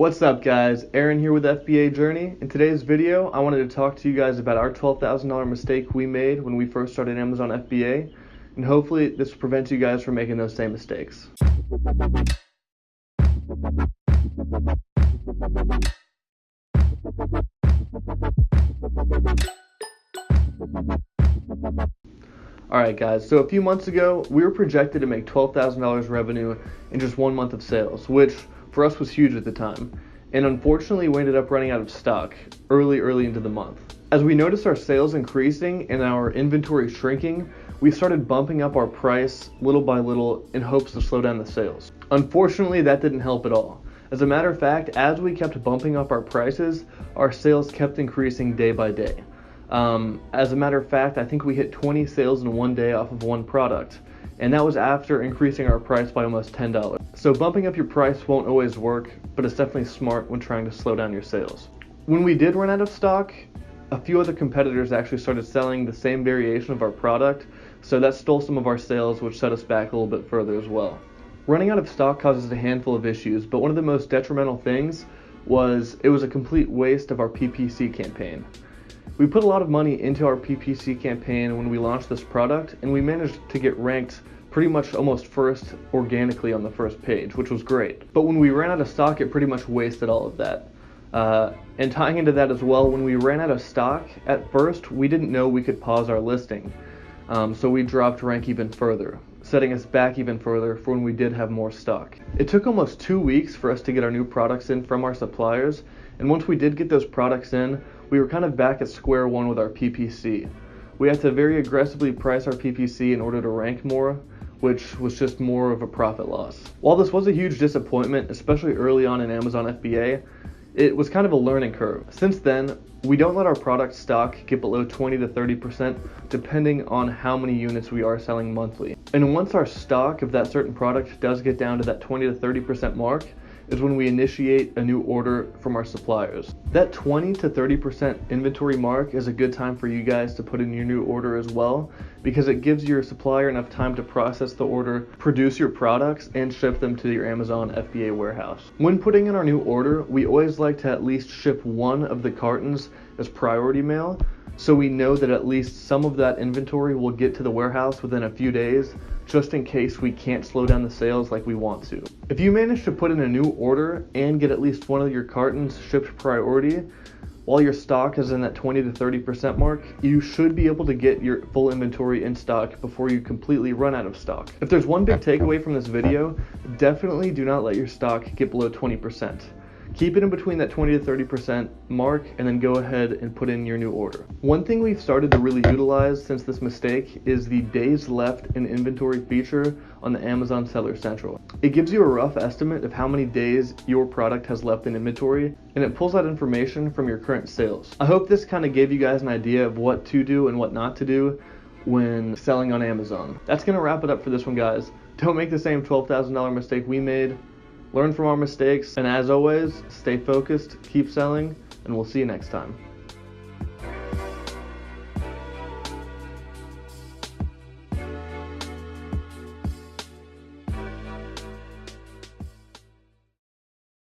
What's up guys, Aaron here with FBA Journey. In today's video, I wanted to talk to you guys about our $12,000 mistake we made when we first started Amazon FBA, and hopefully this prevents you guys from making those same mistakes. Alright guys, so a few months ago, we were projected to make $12,000 revenue in just 1 month of sales, which for us was huge at the time. And unfortunately, we ended up running out of stock early into the month. As we noticed our sales increasing and our inventory shrinking, we started bumping up our price little by little in hopes to slow down the sales. Unfortunately, that didn't help at all. As a matter of fact, as we kept bumping up our prices, our sales kept increasing day by day. As a matter of fact, I think we hit 20 sales in one day off of one product, and that was after increasing our price by almost $10. So bumping up your price won't always work, but it's definitely smart when trying to slow down your sales. When we did run out of stock, a few other competitors actually started selling the same variation of our product, so that stole some of our sales, which set us back a little bit further as well. Running out of stock causes a handful of issues, but one of the most detrimental things was it was a complete waste of our PPC campaign. We put a lot of money into our PPC campaign when we launched this product, and we managed to get ranked pretty much almost first organically on the first page, which was great. But when we ran out of stock, it pretty much wasted all of that. And tying into that as well, when we ran out of stock, at first we didn't know we could pause our listing. So we dropped rank even further, setting us back even further for when we did have more stock. It took almost 2 weeks for us to get our new products in from our suppliers, and once we did get those products in, we were kind of back at square one with our PPC. We had to very aggressively price our PPC in order to rank more, which was just more of a profit loss. While this was a huge disappointment, especially early on in Amazon FBA, it was kind of a learning curve. Since then, we don't let our product stock get below 20 to 30% depending on how many units we are selling monthly. And once our stock of that certain product does get down to that 20 to 30% mark, is when we initiate a new order from our suppliers. That 20 to 30% inventory mark is a good time for you guys to put in your new order as well, because it gives your supplier enough time to process the order, produce your products, and ship them to your Amazon FBA warehouse. When putting in our new order, we always like to at least ship one of the cartons as priority mail, so we know that at least some of that inventory will get to the warehouse within a few days, just in case we can't slow down the sales like we want to. If you manage to put in a new order and get at least one of your cartons shipped priority, while your stock is in that 20 to 30% mark, you should be able to get your full inventory in stock before you completely run out of stock. If there's one big takeaway from this video, definitely do not let your stock get below 20%. Keep it in between that 20 to 30% mark, and then go ahead and put in your new order. One thing we've started to really utilize since this mistake is the days left in inventory feature on the Amazon Seller Central. It gives you a rough estimate of how many days your product has left in inventory, and it pulls that information from your current sales. I hope this kind of gave you guys an idea of what to do and what not to do when selling on Amazon. That's going to wrap it up for this one, guys. Don't make the same $12,000 mistake we made. Learn from our mistakes, and as always, stay focused, keep selling, and we'll see you next time.